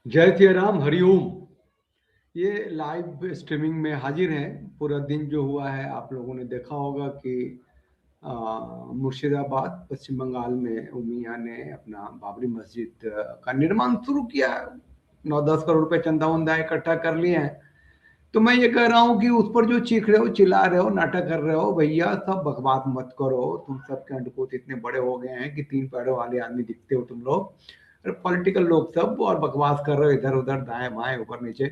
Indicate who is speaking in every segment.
Speaker 1: जय सिया राम, हरिओम। ये live streaming में हाजिर हैं। पूरा दिन जो हुआ है आप लोगों ने देखा होगा कि मुर्शिदाबाद पश्चिम बंगाल में उमिया ने अपना बाबरी मस्जिद का निर्माण शुरू किया। 9-10 करोड़ रुपए चंदा वंदा इकट्ठा कर लिए हैं। तो मैं ये कह रहा हूँ कि उस पर जो चीख रहे हो, चिल्ला रहे हो, नाटक कर रहे हो, भैया सब बकवास मत करो। तुम सबके अंडकोत इतने बड़े हो गए हैं कि 3 पैरों वाले आदमी दिखते हो तुम लोग। अरे पॉलिटिकल लोग सब और बकवास कर रहे हो इधर उधर, दाएं बाएं, ऊपर नीचे।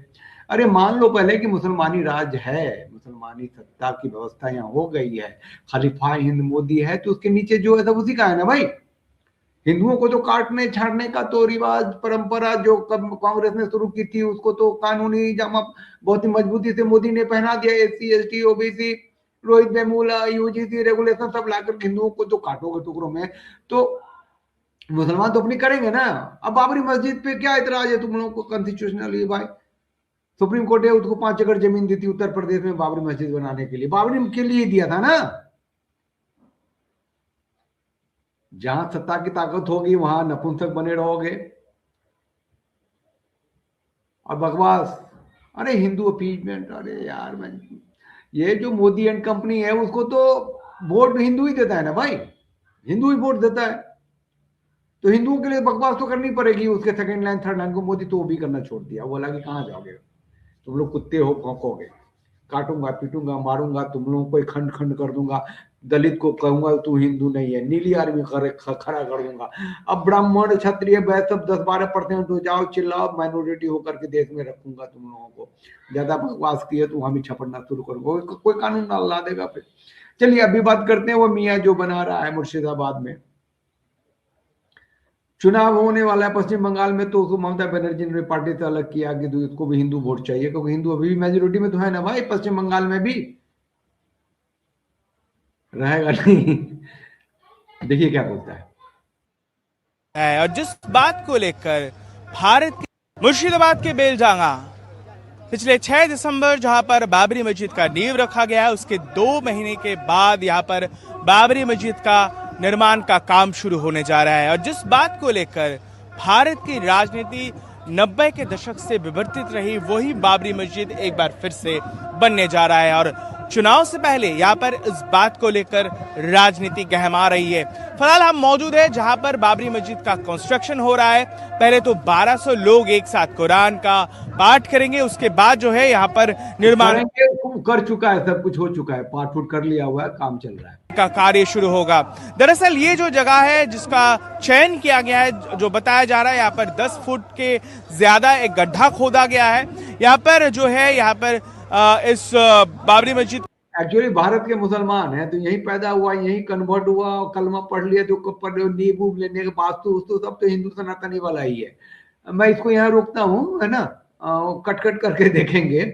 Speaker 1: अरे मान लो पहले कि मुसलमानी राज है, मुसलमानी सत्ता की व्यवस्था यहाँ हो गई है, खलीफा हिंद मोदी है, तो उसके नीचे जो है सब उसी का है ना भाई। हिंदुओं को तो काटने छाड़ने का तो रिवाज परंपरा जो कांग्रेस ने शुरू की थी, उसको तो कानूनी जामा बहुत ही मजबूती से मोदी ने पहना दिया। SC ST OBC, Rohit Vemula, UGC regulation सब लाकर हिंदुओं को तो काटोगे टुकड़ों में। तो मुसलमान तो अपनी करेंगे ना। अब बाबरी मस्जिद पे क्या इतराज है तुम लोगों को? कॉन्स्टिट्यूशनल ये भाई, सुप्रीम कोर्ट ने उसको 5 एकड़ जमीन दी थी उत्तर प्रदेश में बाबरी मस्जिद बनाने के लिए। बाबरी के लिए दिया था ना। जहां सत्ता की ताकत होगी वहां नपुंसक बने रहोगे और बकवास। अरे हिंदू अपीजमेंट, अरे यार मैं, ये जो मोदी एंड कंपनी है उसको तो वोट हिंदू ही देता है ना भाई। हिंदू ही वोट देता है, तो हिंदुओं के लिए बकवास तो करनी पड़ेगी। उसके सेकंड लाइन थर्ड लाइन को मोदी तो वो भी करना छोड़ दिया। बोला कि कहाँ जाओगे तुम लोग, कुत्ते हो भौंकोगे, काटूंगा पीटूंगा मारूंगा तुम लोगों को, खंड खंड कर दूंगा। दलित को कहूंगा तू हिंदू नहीं है, नीली आर्मी खड़ा कर दूंगा। अब ब्राह्मण क्षत्रिय वैश्य सब 10-12% तो जाओ चिल्लाओ, माइनॉरिटी होकर के देश में रखूंगा तुम लोगों को। ज्यादा बकवास किए तो वहां भी छपड़ना शुरू करूंगा, कोई कानून ना ला देगा फिर। चलिए अभी बात करते हैं वो मियाँ जो बना रहा है मुर्शिदाबाद में। चुनाव होने वाला है पश्चिम बंगाल में, तो उसको ममता बनर्जी ने पार्टी से अलग किया कि उसको भी हिंदू वोट चाहिए, क्योंकि हिंदू अभी भी मेजोरिटी में तो है ना भाई पश्चिम बंगाल में भी। रहेगा नहीं। देखिए क्या बोलता
Speaker 2: है। और जिस बात को लेकर भारत के मुर्शिदाबाद के बेलडांगा पिछले 6 दिसंबर जहां पर बाबरी मस्जिद का नींव रखा गया है, उसके 2 महीने के बाद यहां पर बाबरी मस्जिद का निर्माण का काम शुरू होने जा रहा है। और जिस बात को लेकर भारत की राजनीति 90 के दशक से विवर्तित रही, वही बाबरी मस्जिद एक बार फिर से बनने जा रहा है। और चुनाव से पहले यहाँ पर इस बात को लेकर राजनीति गहमा रही है। फिलहाल हम मौजूद है जहां पर बाबरी मस्जिद का कंस्ट्रक्शन हो रहा है। पहले तो 1200 लोग एक साथ कुरान का पाठ करेंगे, उसके बाद जो है यहाँ पर निर्माण
Speaker 1: कर चुका है, सब कुछ हो चुका है, पाठ फूट कर लिया हुआ है, काम चल रहा है
Speaker 2: का कार्य शुरू होगा। दरअसल ये जो जगह है जिसका चयन किया गया है, जो बताया जा रहा है, यहाँ पर 10 फुट के ज्यादा एक गड्ढा खोदा गया है। यहाँ पर जो है यहाँ पर इस बाबरी मस्जिद
Speaker 1: एक्चुअली भारत के मुसलमान हैं तो यहीं पैदा हुआ, यहीं कन्वर्ट हुआ, कलमा पढ़ लिया तो नींबू लेने के वास्तु उस्तु सब तो हिंदू सनातनी वाला ही है। मैं इसको यहाँ रोकता हूँ, है ना। कट कट करके देखेंगे।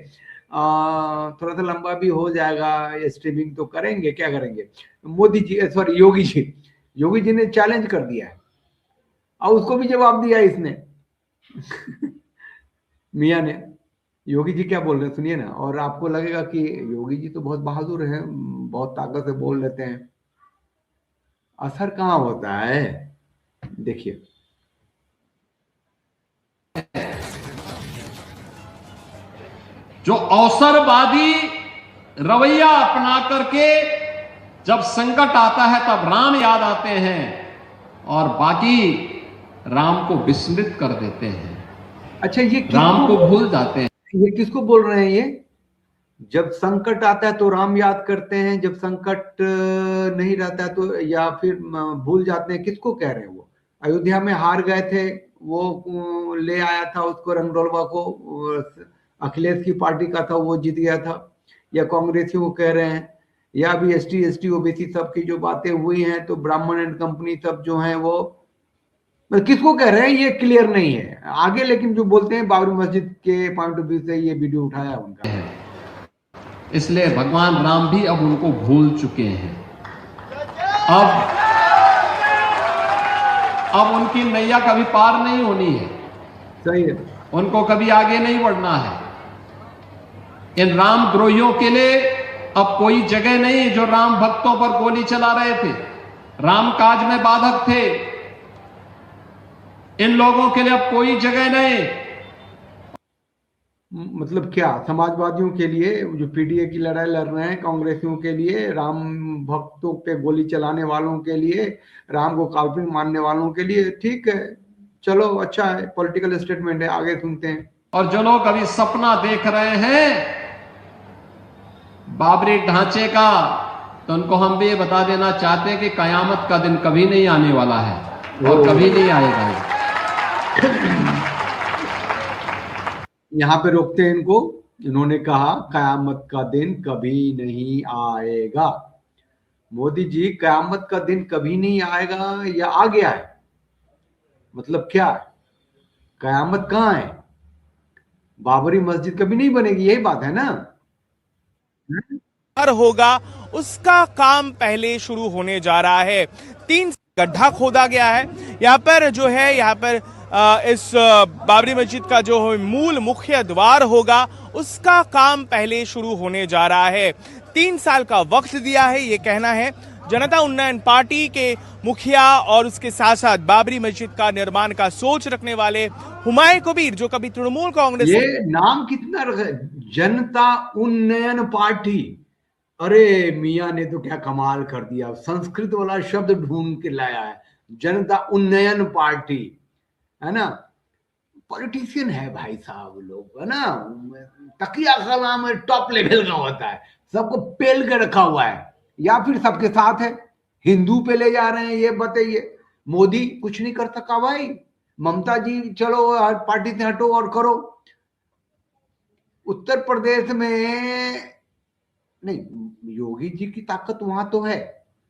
Speaker 1: थोड़ा सा लंबा भी हो जाएगा, स्ट्रीमिंग तो करेंगे, क्या करेंगे। मोदी जी, सॉरी योगी जी ने चैलेंज कर दिया है और उसको भी जवाब दिया इसने। मियाँ ने। योगी जी क्या बोल रहे हैं सुनिए ना, और आपको लगेगा कि योगी जी तो बहुत बहादुर हैं, बहुत ताकत से बोल लेते हैं। असर कहाँ होता है, देखिए।
Speaker 3: जो अवसरवादी रवैया अपना करके जब संकट आता है तब राम याद आते हैं और बाकी राम को विस्मृत कर देते हैं।
Speaker 1: अच्छा, ये
Speaker 3: राम को भूल जाते हैं।
Speaker 1: ये किसको बोल रहे हैं? ये जब संकट आता है तो राम याद करते हैं, जब संकट नहीं रहता है तो या फिर भूल जाते हैं, किसको कह रहे हैं? वो अयोध्या में हार गए थे, वो ले आया था उसको रंगडोलवा को, अखिलेश की पार्टी का था, वो जीत गया था, या कांग्रेसी को कह रहे हैं, या अभी एसटी ओबीसी सब की जो बातें हुई हैं, तो ब्राह्मण एंड कंपनी सब जो है वो किसको कह रहे हैं ये क्लियर नहीं है आगे। लेकिन जो बोलते हैं बाबरी मस्जिद के पॉइंट ऑफ व्यू से ये वीडियो उठाया उनका,
Speaker 3: इसलिए भगवान राम भी अब उनको भूल चुके हैं। अब उनकी नैया कभी पार नहीं होनी है।
Speaker 1: सही है,
Speaker 3: उनको कभी आगे नहीं बढ़ना है। इन राम द्रोहियों के लिए अब कोई जगह नहीं जो राम भक्तों पर गोली चला रहे थे, राम काज में बाधक थे। इन लोगों के लिए अब कोई जगह नहीं।
Speaker 1: मतलब क्या, समाजवादियों के लिए जो पीडीए की लड़ाई लड़ रहे हैं, कांग्रेसियों के लिए, राम भक्तों पे गोली चलाने वालों के लिए, राम को काल्पनिक मानने वालों के लिए, ठीक है, चलो अच्छा है, पॉलिटिकल स्टेटमेंट है, आगे सुनते हैं।
Speaker 3: और जो लोग अभी सपना देख रहे हैं बाबरी ढांचे का, तो उनको हम भी ये बता देना चाहते हैं कि कयामत का दिन कभी नहीं आने वाला है और कभी नहीं आएगा।
Speaker 1: यहाँ पे रोकते हैं इनको। इन्होंने कहा कयामत का दिन कभी नहीं आएगा। मोदी जी, कयामत का दिन कभी नहीं आएगा या आ गया है? मतलब क्या है? कयामत कहाँ है? बाबरी मस्जिद कभी नहीं बनेगी, यही बात है ना?
Speaker 2: होगा उसका काम पहले शुरू होने जा रहा है। 3 गड्ढा खोदा गया है यहाँ पर, जो है यहाँ पर इस बाबरी मस्जिद का जो मूल मुख्य द्वार होगा उसका काम पहले शुरू होने जा रहा है। 3 साल का वक्त दिया है, ये कहना है जनता उन्नयन पार्टी के मुखिया और उसके साथ साथ बाबरी मस्जिद का निर्माण का सोच रखने वाले हुमायूं कबीर, जो कभी तृणमूल कांग्रेस।
Speaker 1: ये नाम कितना रखा, जनता उन्नयन पार्टी। अरे मियां ने तो क्या कमाल कर दिया, संस्कृत वाला शब्द ढूंढ के लाया है, जनता उन्नयन पार्टी, है ना? पॉलिटिशियन है भाई साहब लोग, है ना? तकिया कलाम टॉप लेवल का होता है, सबको पेल के रखा हुआ है, या फिर सबके साथ है, हिंदू पे ले जा रहे हैं। ये बताइए, मोदी कुछ नहीं कर सका भाई, ममता जी चलो पार्टी से हटो और करो। उत्तर प्रदेश में नहीं, योगी जी की ताकत वहां तो है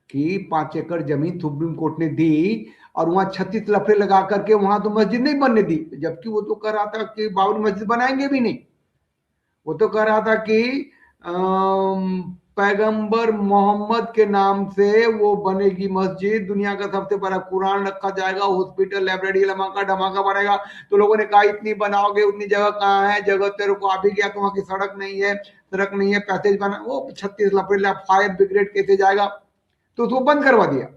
Speaker 1: कि 5 एकड़ जमीन सुप्रीम कोर्ट ने दी और वहां 36 लफड़े लगा करके वहां तो मस्जिद नहीं बनने दी, जबकि वो तो कह रहा था कि बाबरी मस्जिद बनाएंगे भी नहीं। वो तो कह रहा था कि पैगंबर मोहम्मद के नाम से वो बनेगी मस्जिद, दुनिया का सबसे बड़ा कुरान रखा जाएगा, हॉस्पिटल, लाइब्रेरी, लमाका धमाका बनेगा। तो लोगों ने कहा इतनी बनाओगे, उतनी जगह कहाँ है, जगह तेरे को आ भी गया तो वहां की सड़क नहीं है, पैसेज बना, वो 36 लफड़े, फायर ब्रिगेड कैसे जाएगा, तो उसको बंद करवा दिया।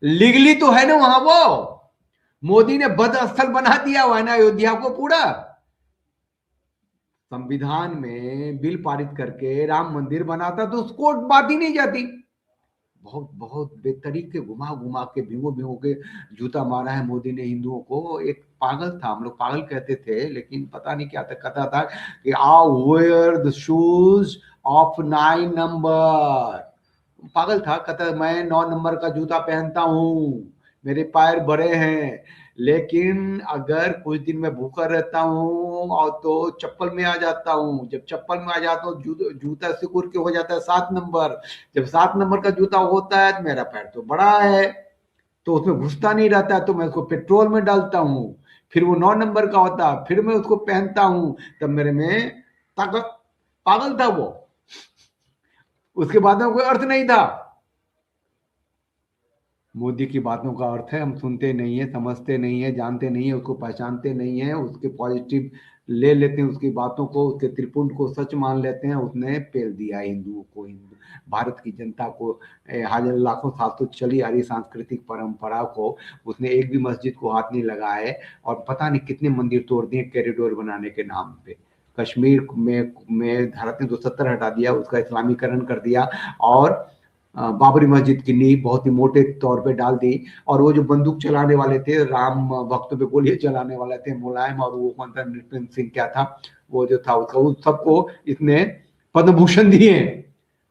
Speaker 1: लीगली तो है ना वहां, वो मोदी ने बद स्थल बना दिया हुआ है ना अयोध्या को पूरा। संविधान में बिल पारित करके राम मंदिर बनाता तो उसको बात ही नहीं जाती। बहुत बहुत बेतरीके घुमा घुमा के, भिगो भिगो के जूता मारा है मोदी ने हिंदुओं को। एक पागल था, हम लोग पागल कहते थे, लेकिन पता नहीं क्या था, कहता था कि I wear the shoes of 9 number. पागल था, कहता मैं 9 नंबर का जूता पहनता हूं, मेरे पैर बड़े हैं, लेकिन अगर कुछ दिन मैं भूखा रहता हूँ और तो चप्पल में आ जाता हूँ, जब चप्पल में आ जाता हूँ जूता सिकुड़ के हो जाता है 7 नंबर। जब 7 नंबर का जूता होता है तो मेरा पैर तो बड़ा है, तो उसमें घुसता नहीं रहता है, तो मैं उसको पेट्रोल में डालता हूँ, फिर वो 9 नंबर का होता है, फिर मैं उसको पहनता हूँ, तब मेरे में ताकत। पागल था वो, उसके बाद में कोई अर्थ नहीं था। मोदी की बातों का अर्थ है हम सुनते नहीं है, समझते नहीं है, जानते नहीं है, उसको पहचानते नहीं है, उसके पॉजिटिव ले लेते हैं, उसकी बातों को, उसके त्रिपुंड को सच मान लेते हैं। उसने पेल दिया हिंदुओं को, हिंदू भारत की जनता को, हजार लाखों साल तो चली आ रही सांस्कृतिक परंपरा को उसने एक भी मस्जिद को हाथ नहीं लगाया, और पता नहीं कितने मंदिर तोड़ दिए कॉरिडोर बनाने के नाम पे। कश्मीर में धारा 370 हटा दिया, उसका इस्लामीकरण कर दिया, और बाबरी मस्जिद की नींव बहुत ही मोटे तौर पे डाल दी। और वो जो बंदूक चलाने वाले थे, राम भक्तों पे गोलियां चलाने वाले थे, मुलायम और वो कौन था, नृपेंद्र सिंह क्या था वो जो था, उसका उस सबको इसने पद्म भूषण दिए,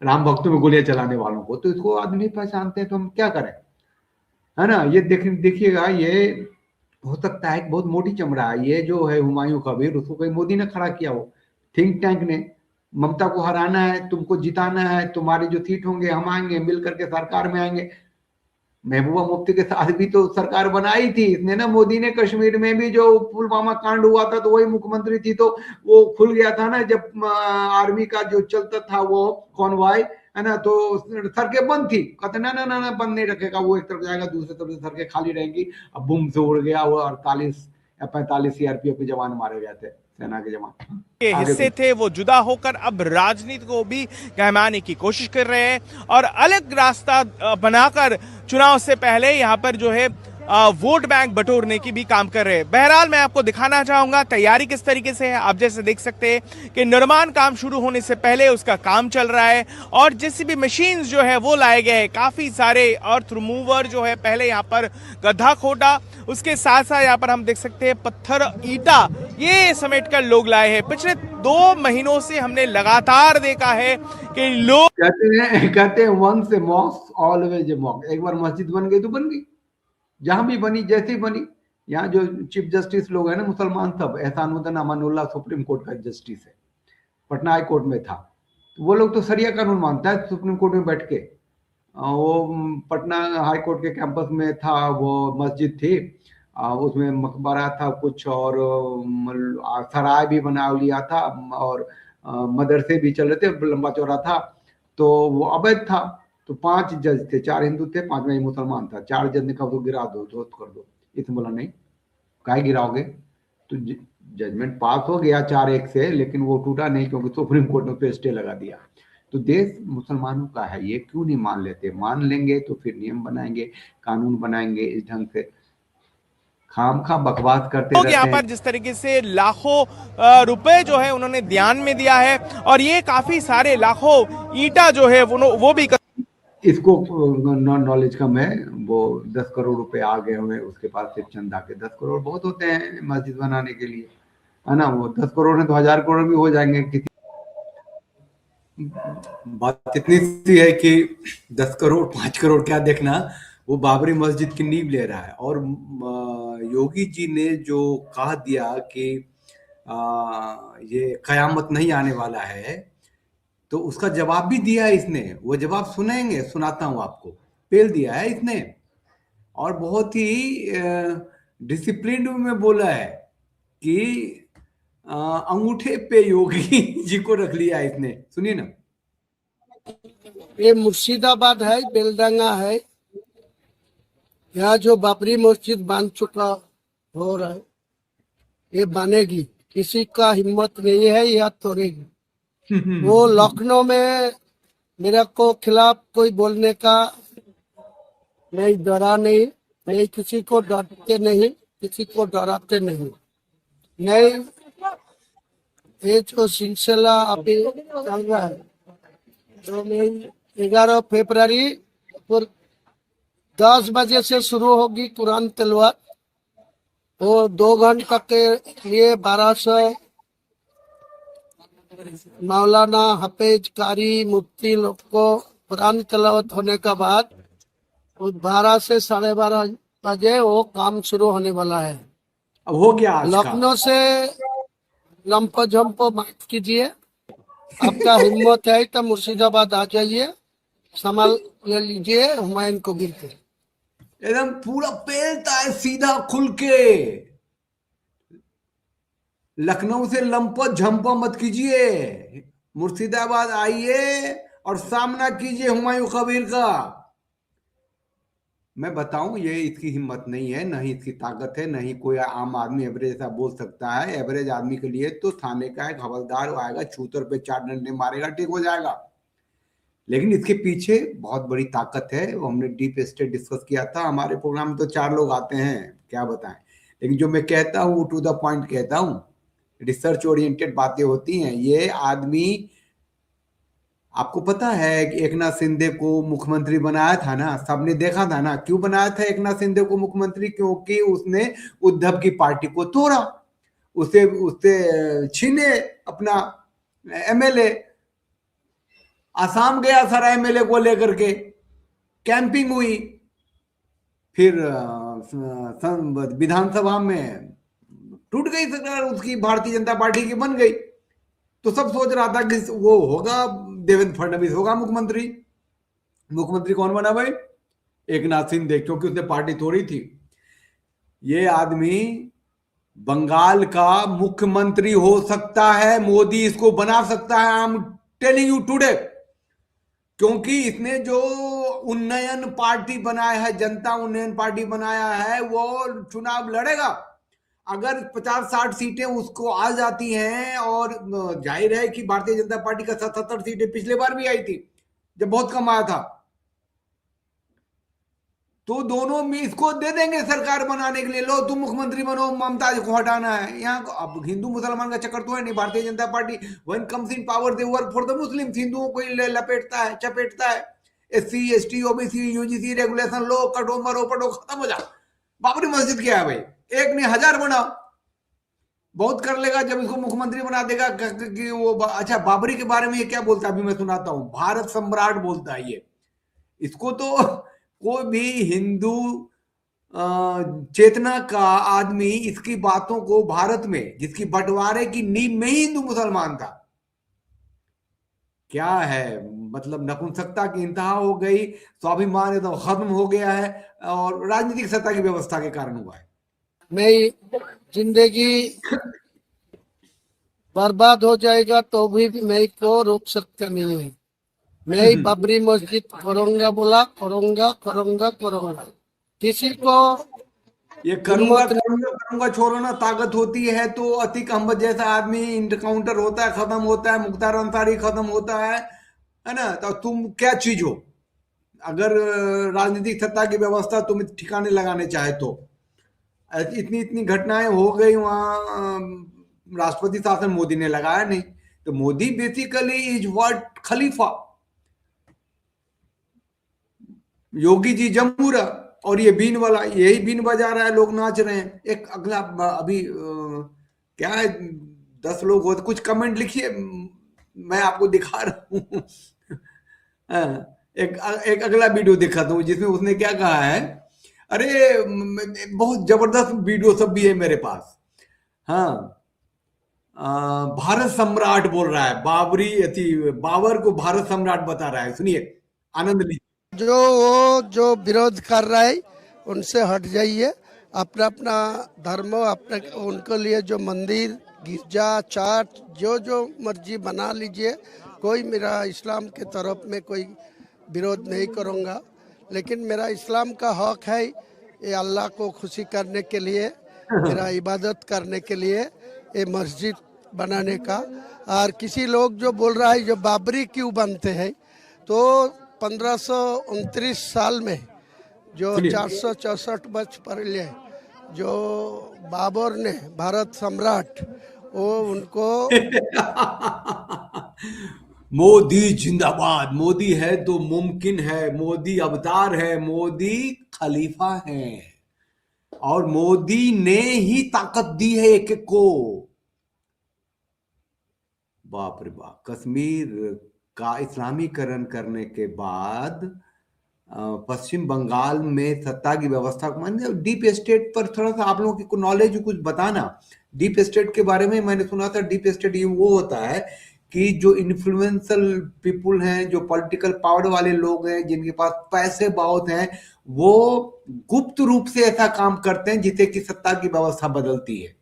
Speaker 1: राम भक्तों पे गोलियां चलाने वालों को। तो इसको आदमी नहीं पहचानते तो हम क्या करें, है ना? ये देखिएगा, ये हो सकता है बहुत मोटी चमड़ा है, ये जो है हुमायूं कबीर, उसको कोई मोदी ने खड़ा किया हो, थिंक टैंक ने। ममता को हराना है, तुमको जिताना है, तुम्हारे जो सीट होंगे हम आएंगे, मिल करके सरकार में आएंगे। महबूबा मुफ्ती के साथ भी तो सरकार बनाई थी इसने ना मोदी ने। कश्मीर में भी जो पुलवामा कांड हुआ था तो वही मुख्यमंत्री थी, तो वो खुल गया था ना जब आर्मी का जो चलता था वो कॉन्वॉय, है ना, तो सड़कें बंद थी। कहते ना ना ना ना बंद नहीं रखेगा, वो एक तरफ जाएगा, दूसरी तरफ से सड़कें खाली रहेंगी। अब बूम से उड़ गया वो 48 या 45 सीआरपीएफ के जवान मारे गए थे, सेना के जवान
Speaker 2: के हिस्से थे, वो जुदा होकर अब राजनीति को भी गहमाने की कोशिश कर रहे हैं और अलग रास्ता बनाकर चुनाव से पहले यहाँ पर जो है वोट बैंक बटोरने की भी काम कर रहे हैं। बहरहाल मैं आपको दिखाना चाहूंगा तैयारी किस तरीके से है। आप जैसे देख सकते हैं कि निर्माण काम शुरू होने से पहले उसका काम चल रहा है और जेसीबी मशीन जो है वो लाए गए हैं। काफी सारे अर्थ रिमूवर जो है पहले यहाँ पर गड्ढा खोदा, उसके साथ साथ यहाँ पर हम देख सकते हैं पत्थर ईटा ये समेट कर लोग लाए हैं। पिछले 2 महीनों से हमने लगातार देखा है कि लोग
Speaker 1: कहते हैं once a mosque always a mosque. एक बार मस्जिद बन गई तो बन गई, जहां भी बनी जैसे ही बनी। यहाँ जो चीफ जस्टिस लोग हैं ना मुसलमान सब, एहसानुद्दीन अमानुल्लाह सुप्रीम कोर्ट का जस्टिस है, पटना हाई कोर्ट में था, तो वो लोग तो सरिया कानून मानता है सुप्रीम कोर्ट में बैठ के। वो पटना हाई कोर्ट के कैंपस में था, वो मस्जिद थी, उसमें मकबरा था कुछ और सराय भी बना लिया था और मदरसे भी चल रहे थे, लंबा चौड़ा था, तो वो अवैध था। तो 5 जज थे, 4 हिंदू थे, 5वां ही मुसलमान था। 4 जज ने कहा तो गिरा दो, ध्वस्त कर दो। इसने बोला नहीं, काहे गिराओगे? तो जजमेंट पास हो गया 4-1 से, लेकिन वो टूटा नहीं क्योंकि सुप्रीम कोर्ट ने उस पर स्टे लगा दिया। तो देश मुसलमानों का है, ये क्यों नहीं मान लेते? मान लेंगे तो फिर नियम बनाएंगे, कानून बनाएंगे इस ढंग से। खामखा बकवास करते
Speaker 2: लोग
Speaker 1: रहते
Speaker 2: यहाँ
Speaker 1: हैं।
Speaker 2: पर जिस तरीके से लाखों रुपए जो है उन्होंने ध्यान में दिया है और ये काफी सारे लाखों ईटा जो है वो भी
Speaker 1: इसको नॉन नॉलेज कम है, वो 10 करोड़ रुपए आ गए हुए उसके पास सिर्फ चंदा के। 10 करोड़ बहुत होते हैं मस्जिद बनाने के लिए, है ना? वो 10 करोड़ है तो 1000 करोड़ भी हो जाएंगे। किसी बात इतनी सी है कि 10 करोड़ 5 करोड़ क्या देखना, वो बाबरी मस्जिद की नींव ले रहा है। और योगी जी ने जो कहा दिया कि ये कयामत नहीं आने वाला है, तो उसका जवाब भी दिया है इसने। वो जवाब सुनेंगे, सुनाता हूं आपको। पेल दिया है इसने और बहुत ही डिसिप्लिन में बोला है कि अंगूठे पे योगी जी को रख लिया है इसने। सुनिए ना।
Speaker 4: ये मुर्शिदाबाद है, बेलडंगा है। यहाँ जो बाबरी मस्जिद बन चुका हो रहा है, ये बनेगी, किसी का हिम्मत नहीं है यह तोड़ेगी। वो लखनऊ में मेरे को खिलाफ कोई बोलने का नहीं, डरा नहीं, नहीं किसी को डरते नहीं, किसी को डराते नहीं। नहीं, ये जो सिलसिला अभी चल रहा है, तो मैं 11 फरवरी पर 10 बजे से शुरू होगी कुरान तिलवत। वो 2 घंटे के लिए 1200 मौलाना हाफिज कारी मुफ्ती लोग को कुरान तिलावत होने के बाद 12 से 12:30 बजे वो काम शुरू होने वाला है।
Speaker 1: अब हो गया आज का।
Speaker 4: लखनऊ से लंपो झम्पो मत कीजिए, आपका हिम्मत है तो मुर्शिदाबाद आ जाइए, संभाल ले लीजिए हुमायूं कबीर को।
Speaker 1: एकदम पूरा पेलता है सीधा खुल के। लखनऊ से लंपो झंपो मत कीजिए, मुर्शिदाबाद आइए और सामना कीजिए हुमायूं कबीर का। मैं बताऊं, ये इसकी हिम्मत नहीं है, नहीं इसकी ताकत है, नहीं कोई आम आदमी एवरेज ऐसा बोल सकता है। एवरेज आदमी के लिए तो थाने का एक हवलदार आएगा, छूतर पे 4 डंडे मारेगा, ठीक हो जाएगा। लेकिन इसके पीछे बहुत बड़ी ताकत है। वो हमने डीप स्टेट डिस्कस किया था हमारे प्रोग्राम में, तो 4 लोग आते हैं, क्या बताएं। लेकिन जो मैं कहता हूँ टू द पॉइंट कहता हूँ, रिसर्च ओरिएंटेड बातें होती हैं। ये आदमी, आपको पता है कि एकनाथ शिंदे को मुख्यमंत्री बनाया था ना, सबने देखा था ना। क्यों बनाया था एकनाथ शिंदे को मुख्यमंत्री? क्योंकि उसने उद्धव की पार्टी को तोड़ा, उससे छीने अपना एमएलए। आसाम गया सारा एमएलए को लेकर के, कैंपिंग हुई, फिर विधानसभा में टूट गई सरकार उसकी, भारतीय जनता पार्टी की बन गई। तो सब सोच रहा था कि वो होगा, देवेंद्र फडणवीस होगा मुख्यमंत्री। मुख्यमंत्री कौन बना भाई? एकनाथ शिंदे, क्योंकि उसने पार्टी तोड़ी थी। ये आदमी बंगाल का मुख्यमंत्री हो सकता है, मोदी इसको बना सकता है। I am telling you today, क्योंकि इसने जो उन्नयन पार्टी बनाया है, जनता उन्नयन पार्टी बनाया है, वो चुनाव लड़ेगा। अगर 50-60 सीटें उसको आ जाती हैं, और जाहिर है कि भारतीय जनता पार्टी का 77 सीटें पिछले बार भी आई थी जब बहुत कम आया था, तो दोनों में इसको दे देंगे सरकार बनाने के लिए, लो तुम मुख्यमंत्री बनो, ममता को हटाना है यहाँ को। अब हिंदू मुसलमान का चक्कर तो है नहीं, Bharatiya Janata party when comes in power they work for the Muslim, हिंदुओं को लपेटता है, चपेटता है। SC ST OBC UGC regulation लो, कटो मरो पटो, खत्म हो जा। बाबरी मस्जिद क्या है भाई, एक नहीं 1000 बनाओ, बहुत कर लेगा जब इसको मुख्यमंत्री बना देगा कि वो। अच्छा, बाबरी के बारे में ये क्या बोलता है अभी मैं सुनाता हूं, भारत सम्राट बोलता है ये। इसको तो कोई भी हिंदू चेतना का आदमी इसकी बातों को, भारत में जिसकी बंटवारे की नींव में ही हिंदू मुसलमान था, क्या है मतलब नपुंसकता की इंतहा हो गई, स्वाभिमान एकदम खत्म हो गया है, और राजनीतिक सत्ता की व्यवस्था के कारण हुआ है।
Speaker 4: मैं जिंदगी बर्बाद हो जाएगा तो भी मैं को रोक सकता नहीं है। मैं बाबरी मस्जिद करूंगा, बोला करूंगा करूंगा करूंगा। किसी को
Speaker 1: ये करूंगा
Speaker 4: हिम्मत नहीं।
Speaker 1: करूंगा करूंगा छोड़ो ना, ताकत होती है तो अतीक अहमद जैसा आदमी इनकाउंटर होता है, खत्म होता है, मुख्तार अंसारी खत्म होता है ना। तो तुम क्या चीज हो अगर राजनीतिक सत्ता की व्यवस्था तुम ठिकाने लगाने चाहे तो। इतनी इतनी घटनाएं हो गई वहां, राष्ट्रपति शासन मोदी ने लगाया नहीं, तो मोदी बेसिकली इज व्हाट खलीफा, योगी जी जमूरा, और ये बीन वाला यही बीन बजा रहा है, लोग नाच रहे हैं। एक अगला अभी क्या है, 10 लोग हो, कुछ कमेंट लिखिए, मैं आपको दिखा रहा हूँ। एक अगला वीडियो दिखाता हूँ जिसमें उसने क्या कहा है। अरे बहुत जबरदस्त वीडियो सब भी है मेरे पास। हाँ, भारत सम्राट बोल रहा है, बाबर को भारत सम्राट बता रहा है, सुनिए, आनंद लीजिए।
Speaker 4: जो विरोध कर रहा है उनसे हट जाइए। अपना अपना धर्म, अपने उनके लिए जो मंदिर, गिरजा, चर्च जो मर्जी बना लीजिए। कोई मेरा इस्लाम के तरफ में कोई विरोध नहीं करूँगा, लेकिन मेरा इस्लाम का हक है ये अल्लाह को खुशी करने के लिए, मेरा इबादत करने के लिए ये मस्जिद बनाने का। और किसी लोग जो बोल रहा है जो बाबरी क्यों बनते हैं, तो 1529 साल में जो 464 वर्ष पहले जो बाबर ने, भारत सम्राट, वो उनको
Speaker 1: मोदी जिंदाबाद, मोदी है तो मुमकिन है, मोदी अवतार है, मोदी खलीफा है, और मोदी ने ही ताकत दी है एक एक को। बाप रे बाप, कश्मीर का इस्लामीकरण करने के बाद पश्चिम बंगाल में सत्ता की व्यवस्था को, मान डीप स्टेट पर थोड़ा सा आप लोगों की नॉलेज कुछ बताना। डीप स्टेट के बारे में मैंने सुना था, डीप स्टेट ये वो होता है कि जो इन्फ्लुएंशियल पीपुल हैं, जो पॉलिटिकल पावर वाले लोग हैं, जिनके पास पैसे बहुत हैं, वो गुप्त रूप से ऐसा काम करते हैं जिससे कि सत्ता की व्यवस्था बदलती है।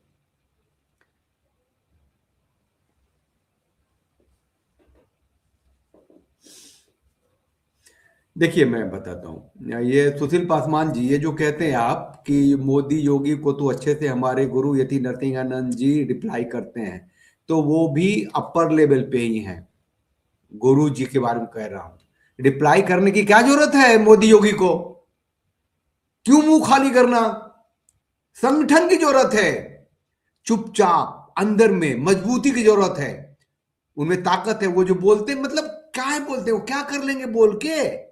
Speaker 1: देखिए मैं बताता हूँ, ये सुशील पासवान जी, ये जो कहते हैं आप कि मोदी योगी को तो अच्छे से हमारे गुरु यति नरसिंहानंद जी रिप्लाई करते हैं, तो वो भी अपर लेवल पे ही हैं। गुरु जी के बारे में कह रहा हूं, रिप्लाई करने की क्या जरूरत है मोदी योगी को, क्यों मुंह खाली करना। संगठन की जरूरत है, चुपचाप अंदर में मजबूती की जरूरत है, उनमें ताकत है। वो जो बोलते मतलब क्या है, बोलते हो क्या कर लेंगे बोल के,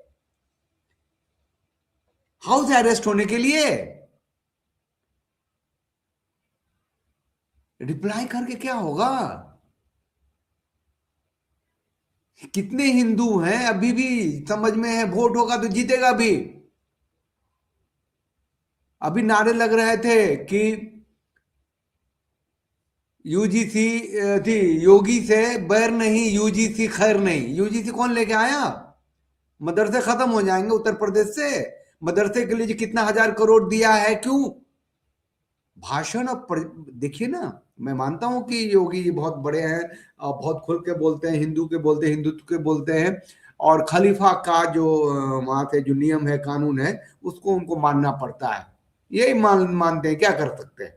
Speaker 1: हाउस अरेस्ट होने के लिए रिप्लाई करके क्या होगा। कितने हिंदू हैं अभी भी समझ में है, वोट होगा तो जीतेगा भी। अभी नारे लग रहे थे कि यूजीसी थी, योगी से बैर नहीं, यूजीसी खैर नहीं। यूजीसी कौन लेके आया, मदरसे खत्म हो जाएंगे उत्तर प्रदेश से। मदरसे के लिए कितना 1000 करोड़ दिया है, क्यों भाषण। देखिए ना, मैं मानता हूं कि योगी जी बहुत बड़े हैं, बहुत खुल के बोलते हैं, हिंदू के बोलते हैं, हिंदुत्व के बोलते हैं, और खलीफा का जो वहां से जो नियम है, कानून है, उसको उनको मानना पड़ता है। यही मानते हैं, क्या कर सकते हैं।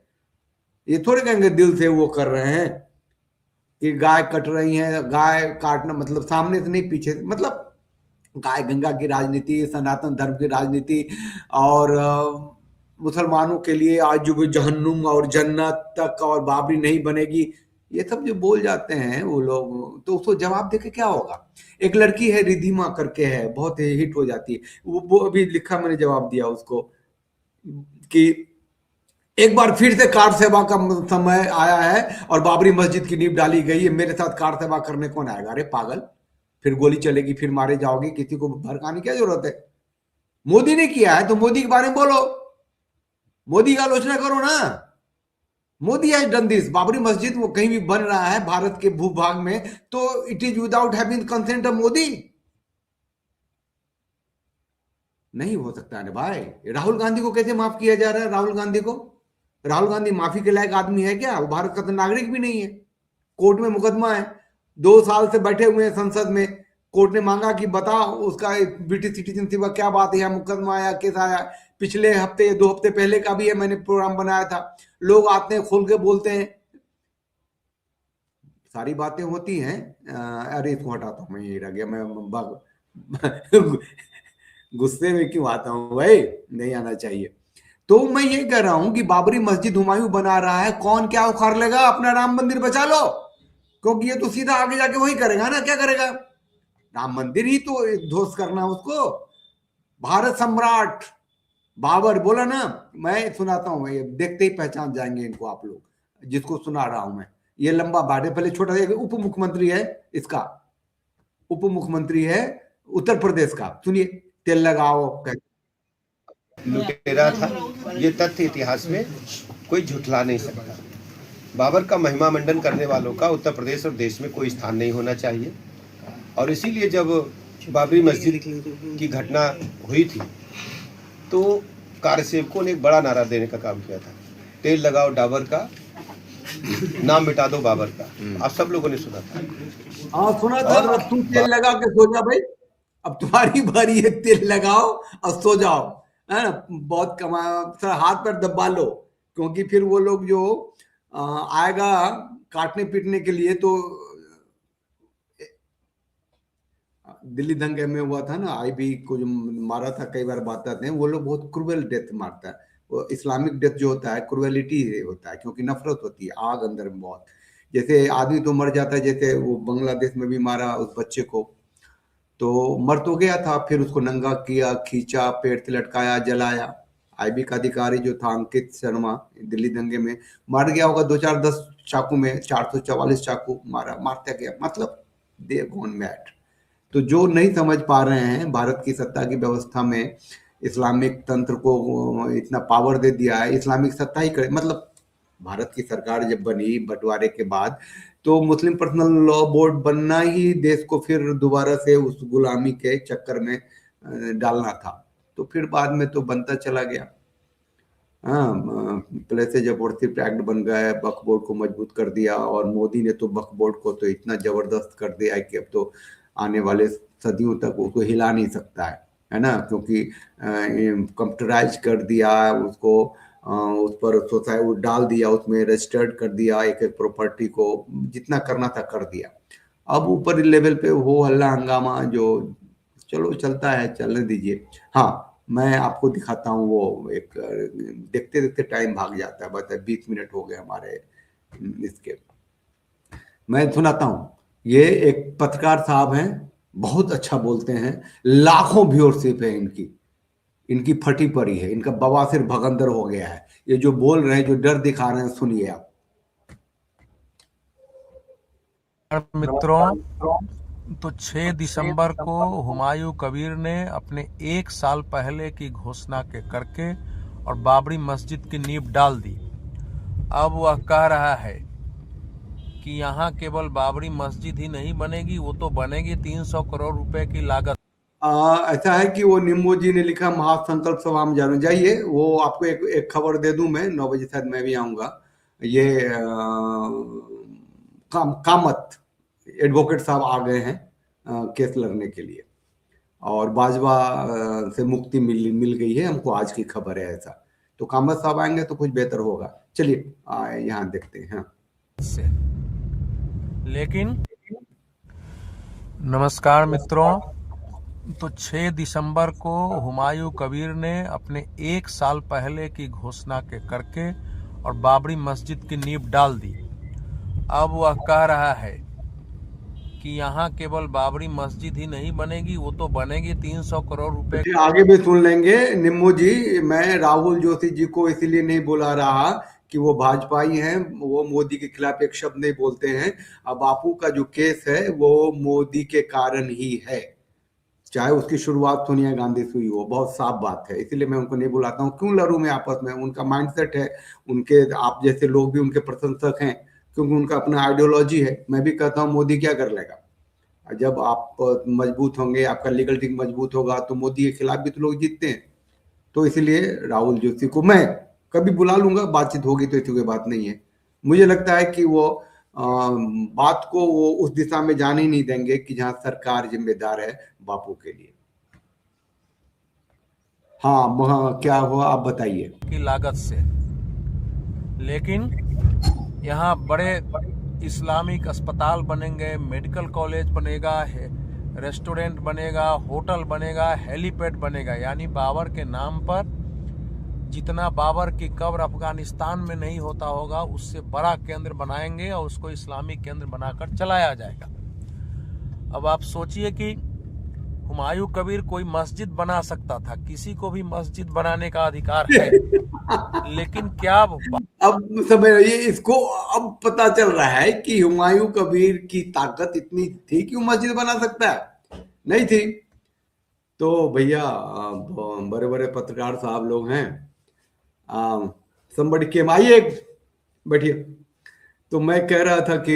Speaker 1: ये थोड़े कहेंगे दिल से वो कर रहे हैं कि गाय कट रही है, गाय काटना मतलब सामने से नहीं पीछे से, मतलब गाय गंगा की राजनीति, सनातन धर्म की राजनीति, और मुसलमानों के लिए आज भी जहन्नुम और जन्नत तक, और बाबरी नहीं बनेगी, ये सब जो बोल जाते हैं वो लोग, तो उसको जवाब देके क्या होगा। एक लड़की है रिधिमा करके है, बहुत हिट हो जाती है, वो अभी लिखा, मैंने जवाब दिया उसको कि एक बार फिर से कार सेवा का समय आया है और बाबरी मस्जिद की नींव डाली गई है, मेरे साथ कार सेवा करने कौन आएगा। अरे पागल, फिर गोली चलेगी, फिर मारे जाओगे, किसी को भड़काने की क्या जरूरत है। मोदी ने किया है तो मोदी के बारे में बोलो, मोदी की आलोचना करो ना। Modi has done this. Babri मस्जिद वो कहीं भी बन रहा है भारत के भूभाग में तो it is without having consent of Modi. नहीं हो सकता है भाई। राहुल गांधी को कैसे माफ किया जा रहा है? राहुल गांधी को, राहुल गांधी माफी के लायक आदमी है क्या? वो भारत का तो नागरिक भी नहीं है। कोर्ट में मुकदमा है, 2 साल से बैठे हुए हैं संसद में। कोर्ट ने मांगा कि बता उसका ब्रिटिश सिटीजनशिप का क्या बात है, या मुकदमा आया, केस आया। पिछले हफ्ते 2 हफ्ते पहले का भी है, मैंने प्रोग्राम बनाया था। लोग आते हैं, खोल के बोलते हैं, सारी बातें होती हैं। अरे इसको हटाता हूं, मैं ये रह गया, मैं गुस्से में क्यों आता हूं भाई, नहीं आना चाहिए। तो मैं ये कह रहा हूं कि बाबरी मस्जिद हुमायूं बना रहा है, कौन क्या उखाड़ लेगा? अपना राम मंदिर बचा लो, क्योंकि ये तो सीधा आगे जाके वही करेगा ना। क्या करेगा? राम मंदिर ही तो ध्वस्त करना उसको। भारत सम्राट बाबर बोला ना, मैं सुनाता हूं, ये देखते ही पहचान जाएंगे इनको आप लोग, जिसको सुना रहा हूं मैं। ये लंबा बात है, पहले छोटा सा। उप मुख्यमंत्री है इसका, उप मुख्यमंत्री है उत्तर प्रदेश का, सुनिए। तेल लगाओ
Speaker 5: लुटेरा था, ये तथ्य इतिहास में कोई झुठला नहीं सकता। बाबर का महिमा मंडन करने वालों का उत्तर प्रदेश और देश में कोई स्थान नहीं होना चाहिए। और इसीलिए जब बाबरी मस्जिद की घटना हुई थी तो कार्यसेवकों ने एक बड़ा नारा देने का काम किया था, तेल लगाओ डाबर का, नाम मिटा दो बाबर का। आप सब लोगों ने सुना था।
Speaker 1: हाँ सुना था। अब तुम तेल लगा के सो जा भाई, अब तुम्हारी बारी है, तेल लगाओ और सो जाओ, है ना। बहुत कमा, सर हाथ पर दबा लो, क्योंकि फिर वो लोग जो आएगा काटने पीटने के लिए। तो दिल्ली दंगे में हुआ था ना, आईबी को जो मारा था, कई बार बात आते हैं, वो लोग बहुत क्रूएल डेथ मारता है। वो इस्लामिक डेथ जो होता है क्रूएलिटी होता है, क्योंकि नफरत होती है, आग अंदर में बहुत। जैसे आदमी तो मर जाता है, जैसे वो बांग्लादेश में भी मारा उस बच्चे को, तो मर तो गया था, फिर उसको नंगा किया, खींचा, पेड़ से लटकाया, जलाया। आईबी का अधिकारी जो था अंकित शर्मा, दिल्ली दंगे में मार गया होगा 2-4-10 चाकू में, 444 चाकू मारा, मारता गया, मतलब दे गॉन मैड। तो जो नहीं समझ पा रहे हैं, भारत की सत्ता की व्यवस्था में इस्लामिक तंत्र को इतना पावर दे दिया है, इस्लामिक सत्ता ही करे। मतलब भारत की सरकार जब बनी बंटवारे के बाद, तो मुस्लिम पर्सनल लॉ बोर्ड बनना ही देश को फिर दोबारा से उस गुलामी के चक्कर में डालना था। तो फिर बाद में तो बनता चला गया। हाँ, प्लेसेज ऑफर्शिप एक्ट बन गया, वक्फ बोर्ड को मजबूत कर दिया, और मोदी ने तो वक्फ बोर्ड को तो इतना जबरदस्त कर दिया है कि अब तो आने वाले सदियों तक उसको हिला नहीं सकता है ना, क्योंकि कंप्यूटराइज कर दिया उसको, उस पर सोसाइटी वो डाल दिया, उसमें रजिस्टर्ड कर दिया, एक एक प्रॉपर्टी को जितना करना था कर दिया। अब ऊपर लेवल पे वो हल्ला हंगामा जो चलो चलता है, चलने दीजिए। हाँ, मैं आपको दिखाता हूँ, वो एक देखते देखते टाइम भाग जाता है, बस 20 मिनट हो गए हमारे इसके। मैं सुनाता हूँ। ये एक पत्रकार साहब हैं, बहुत अच्छा बोलते हैं, लाखों व्यूअरशिप है इनकी, इनकी फटी पड़ी है, इनका बवासीर भगंदर हो गया है। ये जो बोल रहे हैं, जो डर दिखा रहे हैं, सुनिए आप।
Speaker 6: मित्रों, तो 6 दिसंबर को हुमायूं कबीर ने अपने 1 साल पहले की घोषणा के करके और बाबरी मस्जिद की नींव डाल दी। अब वह कह रहा है कि यहाँ केवल बाबरी मस्जिद ही नहीं बनेगी, वो तो बनेगी 300 करोड़ रुपए की लागत।
Speaker 1: ऐसा है कि वो निम्बू जी ने लिखा महासंकल्प सभा में जानो जाइए। वो आपको एक खबर दे दूं, मैं 9 बजे शायद मैं भी आऊंगा। ये कामत एडवोकेट साहब आ गए हैं केस लड़ने के लिए, और बाजवा से मुक्ति मिल गई है हमको, आज की खबर है ऐसा। तो कामत साहब आएंगे तो कुछ बेहतर होगा। चलिए यहाँ देखते हैं।
Speaker 6: लेकिन नमस्कार मित्रों, तो 6 दिसंबर को हुमायूं कबीर ने अपने 1 साल पहले की घोषणा के करके और बाबरी मस्जिद की नींव डाल दी। अब वह कह रहा है कि यहाँ केवल बाबरी मस्जिद ही नहीं बनेगी, वो तो बनेगी 300 करोड़ रुपए।
Speaker 1: आगे भी सुन लेंगे निम्मू जी। मैं राहुल जोशी जी को इसीलिए नहीं बुला रहा कि वो भाजपाई हैं, वो मोदी के खिलाफ एक शब्द नहीं बोलते हैं। अब बापू का जो केस है वो मोदी के कारण ही है, चाहे उसकी शुरुआत सोनिया गांधी से हुई हो, बहुत साफ बात है। इसीलिए मैं उनको नहीं बुलाता हूँ। क्यों लड़ूं मैं आपस में? उनका माइंडसेट है, उनके आप जैसे लोग भी उनके प्रशंसक हैं, क्योंकि उनका अपना आइडियोलॉजी है। मैं भी कहता हूँ मोदी क्या कर लेगा? जब आप मजबूत होंगे, आपका लीगल टीम मजबूत होगा, तो मोदी के खिलाफ भी तो लोग जीतते हैं। तो इसलिए राहुल जोशी को मैं कभी बुला लूंगा, बातचीत होगी तो ऐसी कोई बात नहीं है। मुझे लगता है कि वो बात को वो उस दिशा में जाने ही नहीं देंगे कि जहां सरकार जिम्मेदार है बापू के लिए। हाँ, क्या हुआ आप बताइए।
Speaker 6: की लागत से, लेकिन यहाँ बड़े इस्लामिक अस्पताल बनेंगे, मेडिकल कॉलेज बनेगा, रेस्टोरेंट बनेगा, होटल बनेगा, हेलीपैड बनेगा। यानी बाबर के नाम पर जितना बाबर की कब्र अफगानिस्तान में नहीं होता होगा उससे बड़ा केंद्र बनाएंगे और उसको इस्लामिक केंद्र बनाकर चलाया जाएगा। अब आप सोचिए कि हुमायूं कबीर कोई मस्जिद बना सकता था, किसी को भी मस्जिद बनाने का अधिकार है, लेकिन क्या
Speaker 1: अब समय ये इसको अब पता चल रहा है कि हुमायूं कबीर की ताकत इतनी थी कि वो मस्जिद बना सकता है? नहीं थी। तो भैया बड़े बड़े पत्रकार साहब लोग हैं, somebody came, आइए बैठिए। तो मैं कह रहा था कि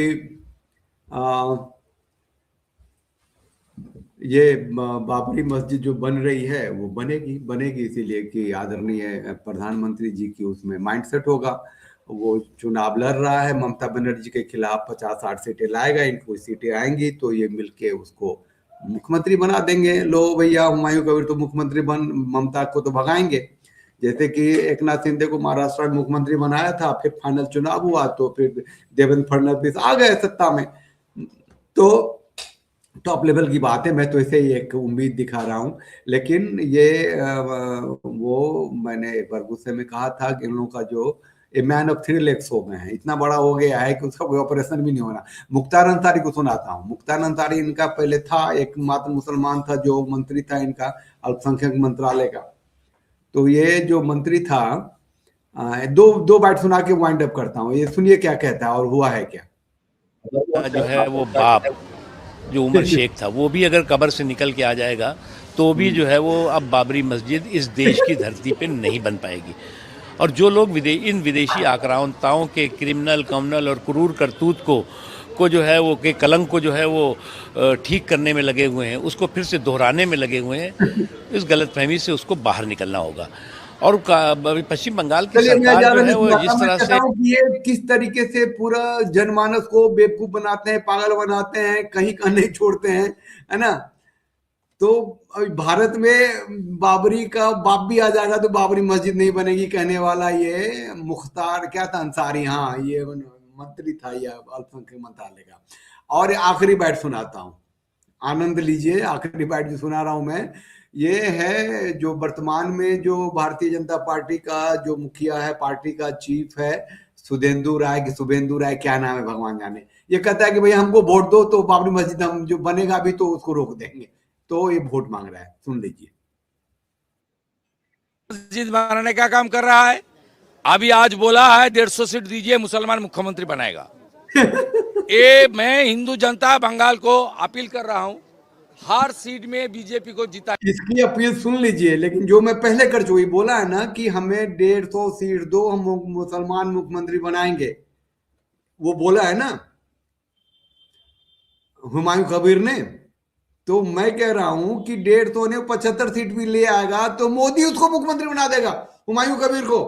Speaker 1: ये बाबरी मस्जिद जो बन रही है वो बनेगी इसीलिए कि आदरणीय प्रधानमंत्री जी की उसमें माइंडसेट होगा। वो चुनाव लड़ रहा है ममता बनर्जी के खिलाफ, 50-60 सीटें लाएगा, इनको सीटें आएंगी तो ये मिलके उसको मुख्यमंत्री बना देंगे। लो भैया, हुमायूं कबीर तो मुख्यमंत्री ममता को तो भगाएंगे। जैसे कि एकनाथ शिंदे को महाराष्ट्र में मुख्यमंत्री बनाया था, फिर फाइनल चुनाव हुआ तो फिर देवेंद्र फडणवीस आ गए सत्ता में। तो टॉप लेवल की बात है, मैं तो इसे ही एक उम्मीद दिखा रहा हूं। लेकिन ये वो मैंने एक बार गुस्से में कहा था कि इन लोगों का जो ए मैन ऑफ 3 लेग्स हो गए हैं, इतना बड़ा हो गया है कि उसका कोई ऑपरेशन भी नहीं होना। मुख्तार अंसारी को सुनाता हूँ। मुख्तार अंसारी इनका पहले था, एकमात्र मुसलमान था जो मंत्री था इनका अल्पसंख्यक मंत्रालय का। तो ये जो मंत्री था, दो बाइट सुना के वाइंड अप करता हूँ, ये सुनिए क्या कहता है और हुआ है क्या।
Speaker 7: जो है वो बाप जो उमर शेख था वो भी अगर कब्र से निकल के आ जाएगा तो भी जो है वो अब बाबरी मस्जिद इस देश की धरती पे नहीं बन पाएगी। और जो लोग इन विदेशी आक्रांताओं के क्रिमिनल कम्युनल और क्रूर करतूत को जो है वो के कलंक को जो है वो ठीक करने में लगे हुए हैं, उसको फिर से दोहराने में लगे हुए हैं, इस गलतफहमी से उसको बाहर निकलना होगा। और पश्चिम बंगाल की सरकार जो है वो जिस तरह से
Speaker 1: ये किस तरीके से पूरा जनमानस को बेवकूफ बनाते हैं, पागल बनाते हैं, कहीं का नहीं छोड़ते हैं, है ना। तो भारत में बाबरी का बाप भी आ जाएगा तो बाबरी मस्जिद नहीं बनेगी कहने वाला ये मुख्तार क्या था, अंसारी, हाँ ये मंत्री था या अल्पसंख्यक मंत्रालय का। और आखिरी बाइट सुनाता हूँ, आनंद लीजिए। आखिरी बाइट जो सुना रहा हूं मैं, ये है जो वर्तमान में जो भारतीय जनता पार्टी का जो मुखिया है, पार्टी का चीफ है, शुभेंदु राय क्या नाम है भगवान जाने। ये कहता है कि भाई हमको वोट दो तो बाबरी मस्जिद हम जो बनेगा भी तो उसको रोक देंगे। तो ये वोट मांग रहा है, सुन लीजिए।
Speaker 8: मस्जिद बनाने का काम कर रहा है। अभी आज बोला है 150 सीट दीजिए, मुसलमान मुख्यमंत्री बनाएगा। ये मैं हिंदू जनता बंगाल को अपील कर रहा हूं, हर सीट में बीजेपी को जीता।
Speaker 1: इसकी अपील सुन लीजिए। लेकिन जो मैं पहले कर चुकी बोला है ना कि हमें 150 सीट दो, हम मुसलमान मुख्यमंत्री बनाएंगे, वो बोला है ना हुमायूं कबीर ने। तो मैं कह रहा हूं कि 150 ने 75 सीट भी ले आएगा तो मोदी उसको मुख्यमंत्री बना देगा, हुमायूं कबीर को।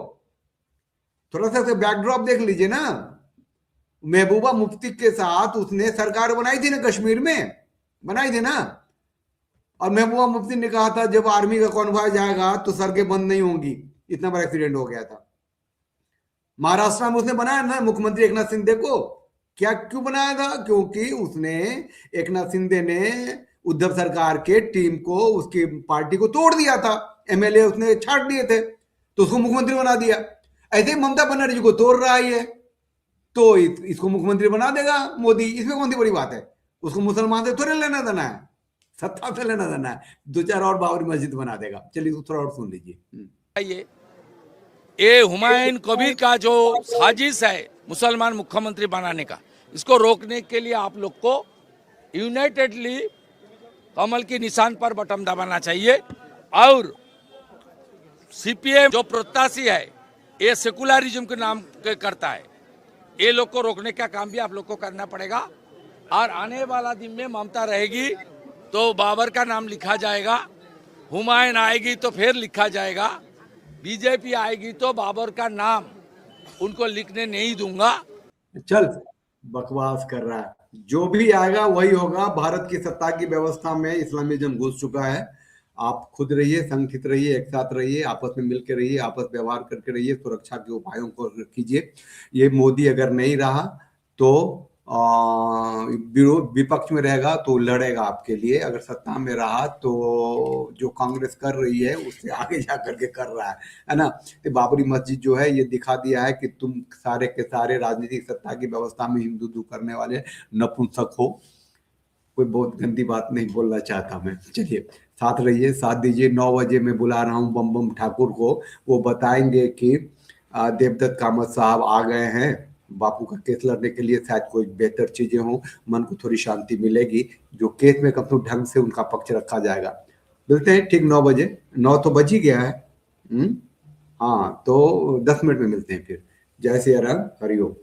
Speaker 1: थोड़ा सा बैकड्रॉप देख लीजिए ना। महबूबा मुफ्ती के साथ उसने सरकार बनाई थी ना, कश्मीर में बनाई थी ना। और महबूबा मुफ्ती ने कहा था जब आर्मी का कॉन्वॉय जाएगा तो सड़कें बंद नहीं होंगी, इतना बड़ा एक्सीडेंट हो गया था। महाराष्ट्र में उसने बनाया ना मुख्यमंत्री एकनाथ शिंदे को। क्या क्यों बनाया था? क्योंकि उसने एकनाथ शिंदे ने उद्धव सरकार के टीम को, उसकी पार्टी को तोड़ दिया था, एमएलए उसने छाट दिए थे, तो उसको मुख्यमंत्री बना दिया। ऐसे ही ममता बनर्जी को तोड़ रहा है, तो इसको मुख्यमंत्री बना देगा मोदी। इसमें कौन सी बड़ी बात है? उसको मुसलमान से थोड़े लेना देना है, सत्ता से लेना देना है। 2-4 और बाबरी मस्जिद बना देगा। चलिए थोड़ा और सुन लीजिए।
Speaker 8: ये हुमायूं कबीर का जो साजिश है मुसलमान मुख्यमंत्री बनाने का, इसको रोकने के लिए आप लोग को यूनाइटेडली कमल की निशान पर बटन दबाना चाहिए। और सीपीएम जो प्रत्याशी है ये सेकुलरिज्म के नाम के करता है, ये लोग को रोकने का काम भी आप लोग को करना पड़ेगा। और आने वाला दिन में ममता रहेगी तो बाबर का नाम लिखा जाएगा, हुमायूं आएगी तो फिर लिखा जाएगा, बीजेपी आएगी तो बाबर का नाम उनको लिखने नहीं दूंगा।
Speaker 1: चल बकवास कर रहा है, जो भी आएगा वही होगा। भारत की सत्ता की व्यवस्था में इस्लामिज्म घुस चुका है। आप खुद रहिए, संगठित रहिए, एक साथ रहिए, आपस में मिलकर रहिए, आपस व्यवहार करके रहिए, सुरक्षा के उपायों को कीजिए। ये मोदी अगर नहीं रहा तो विपक्ष में रहेगा तो लड़ेगा आपके लिए। अगर सत्ता में रहा तो जो कांग्रेस कर रही है उससे आगे जाकर के कर रहा है ना। तो बाबरी मस्जिद जो है ये दिखा दिया है कि तुम सारे के सारे राजनीतिक सत्ता की व्यवस्था में हिंदू करने वाले नपुंसक हो। कोई बहुत गंदी बात नहीं बोलना चाहता मैं। चलिए साथ रहिए, साथ दीजिए। 9 बजे मैं बुला रहा हूँ बम बम ठाकुर को, वो बताएंगे कि देवदत्त कामत साहब आ गए हैं बापू का केस लड़ने के लिए। शायद कोई बेहतर चीजें हों, मन को थोड़ी शांति मिलेगी, जो केस में कम से कम ढंग से उनका पक्ष रखा जाएगा। मिलते हैं ठीक 9 बजे। 9 तो बज ही गया है। हाँ, तो 10 मिनट में मिलते हैं फिर। जय सिया राम, हरिओम।